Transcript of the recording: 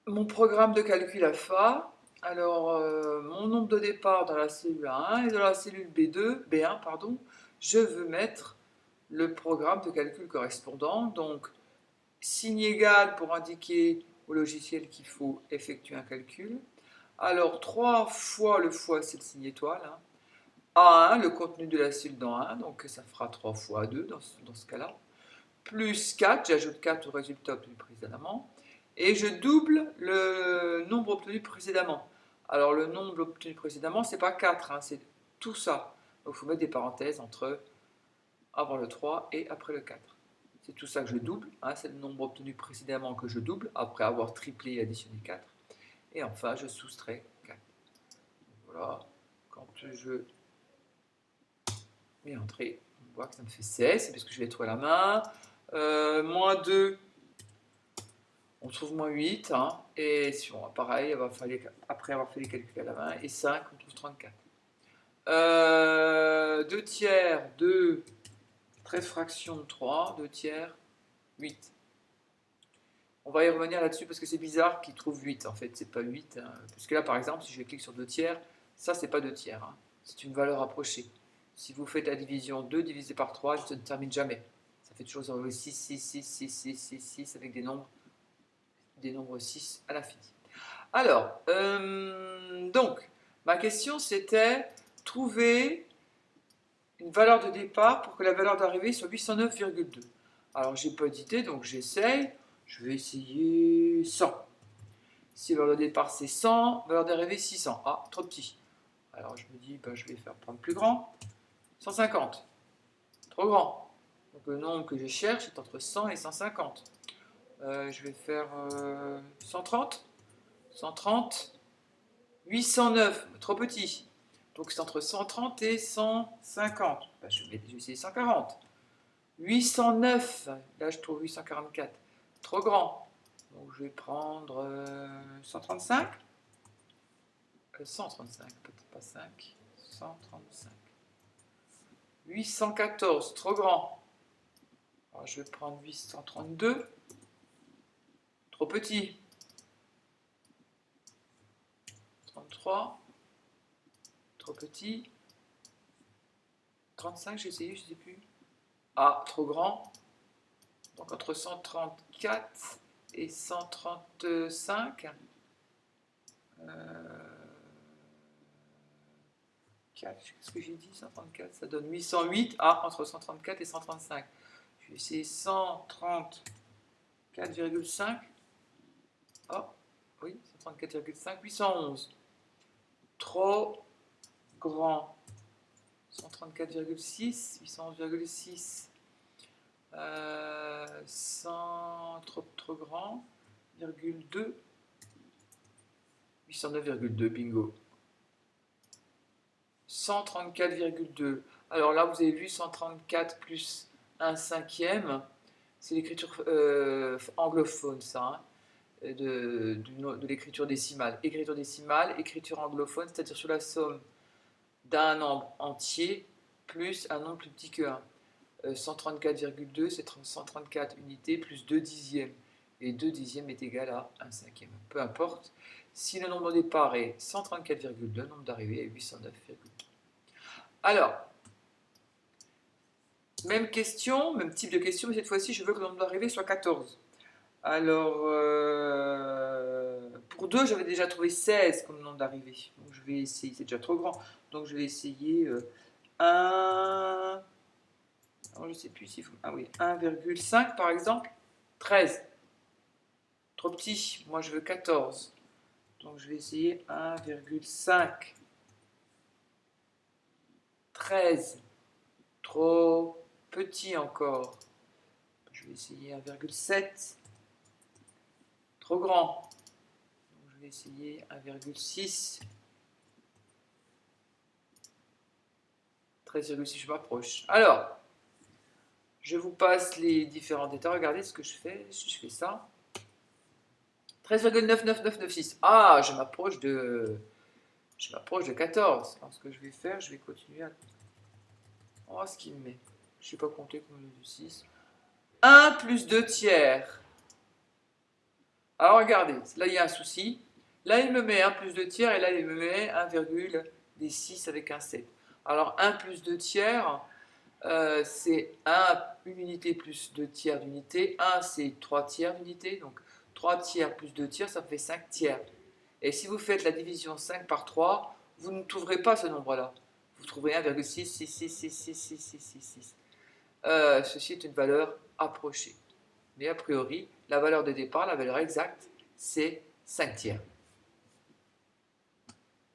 mon programme de calcul AFA. Alors, mon nombre de départ dans la cellule A1 et dans la cellule B1, pardon, je veux mettre le programme de calcul correspondant. Donc, signe égal pour indiquer au logiciel qu'il faut effectuer un calcul. Alors, 3 fois le fois, c'est le signe étoile, hein. A1, le contenu de la cellule dans A1, donc ça fera 3 fois 2 dans ce cas-là. Plus 4, j'ajoute 4 au résultat obtenu précédemment. Et je double le nombre obtenu précédemment. Alors le nombre obtenu précédemment, c'est pas 4, hein, c'est tout ça. Donc il faut mettre des parenthèses entre avant le 3 et après le 4. C'est tout ça que je double, hein, c'est le nombre obtenu précédemment que je double, après avoir triplé et additionné 4. Et enfin, je soustrais 4. Voilà, quand je mets entrée, on voit que ça me fait 16, c'est parce que je l'ai trouvé à la main. Moins 2, on trouve moins 8, hein, et si on, pareil, après avoir fait les calculs à la main, et 5, on trouve 34. 2 tiers, 2, 13 fractions, 3, 2 tiers, 8. On va y revenir là-dessus parce que c'est bizarre qu'ils trouvent 8, en fait, c'est pas 8. Hein, parce que là, par exemple, si je clique sur 2 tiers, ça, c'est pas 2 tiers, hein, c'est une valeur approchée. Si vous faites la division 2 divisé par 3, ça ne termine jamais. Ça fait toujours 6, 6, 6, 6, 6, 6, 6, avec des nombres 6 à l'infini. Alors, donc, ma question c'était trouver une valeur de départ pour que la valeur d'arrivée soit 809,2. Alors, j'ai pas d'idée, donc j'essaye. Je vais essayer 100. Si la valeur de départ c'est 100, valeur d'arrivée 600. Ah, trop petit. Alors, je me dis, ben, je vais faire prendre plus grand. 150. Trop grand. Donc, le nombre que je cherche est entre 100 et 150. Je vais faire 130. 130. 809, trop petit. Donc c'est entre 130 et 150. Ben, je vais essayer 140. 809, là je trouve 844. Trop grand. Donc je vais prendre 135. 135, peut-être pas 5. 135. 814, trop grand. Alors, je vais prendre 832. Trop petit. 33. Trop petit. 35, j'ai essayé, je ne sais plus. Ah, trop grand. Donc entre 134 et 135. 4, qu'est-ce que j'ai dit 134, ça donne 808. Ah, entre 134 et 135. Je vais essayer 134,5. Oh, oui, 134,5. 811. Trop grand. 134,6. 811,6. 100, trop grand. 2. 809,2, bingo. 134,2. Alors là, vous avez vu 134 plus 1 cinquième. C'est l'écriture anglophone, ça, hein, de l'écriture décimale. Écriture décimale, écriture anglophone, c'est-à-dire sur la somme d'un nombre entier plus un nombre plus petit que 1. 134,2, c'est 134 unités plus 2 dixièmes. Et 2 dixièmes est égal à 1 cinquième. Peu importe. Si le nombre de départ est 134,2, le nombre d'arrivée est 809,2. Alors, même question, même type de question, mais cette fois-ci, je veux que le nombre d'arrivée soit 14. Alors, pour 2, j'avais déjà trouvé 16 comme nombre d'arrivée. Donc, je vais essayer, c'est déjà trop grand. Donc, je vais essayer 1. Alors, je ne sais plus s'il faut. Ah oui, 1,5 par exemple. 13. Trop petit. Moi, je veux 14. Donc, je vais essayer 1,5. 13. Trop petit encore. Je vais essayer 1,7. Trop grand. Donc, je vais essayer 1,6. 13,6, je m'approche. Alors, je vous passe les différents états. Regardez ce que je fais. Si je fais ça. 13,99996. Ah, je m'approche de 14. Alors, ce que je vais faire, je vais continuer à. Oh, ce qu'il me met. Je ne sais pas compter combien de 6. 1 plus 2 tiers. Alors regardez, là il y a un souci. Là il me met 1 plus 2 tiers et là il me met 1,6 avec un 7. Alors 1 plus 2 tiers, c'est 1, une unité plus 2 tiers d'unité. 1 c'est 3 tiers d'unité. Donc 3 tiers plus 2 tiers, ça fait 5 tiers. Et si vous faites la division 5 par 3, vous ne trouverez pas ce nombre-là. Vous trouverez 1,6666666. Ceci est une valeur approchée. Mais a priori, la valeur de départ, la valeur exacte, c'est 5 tiers.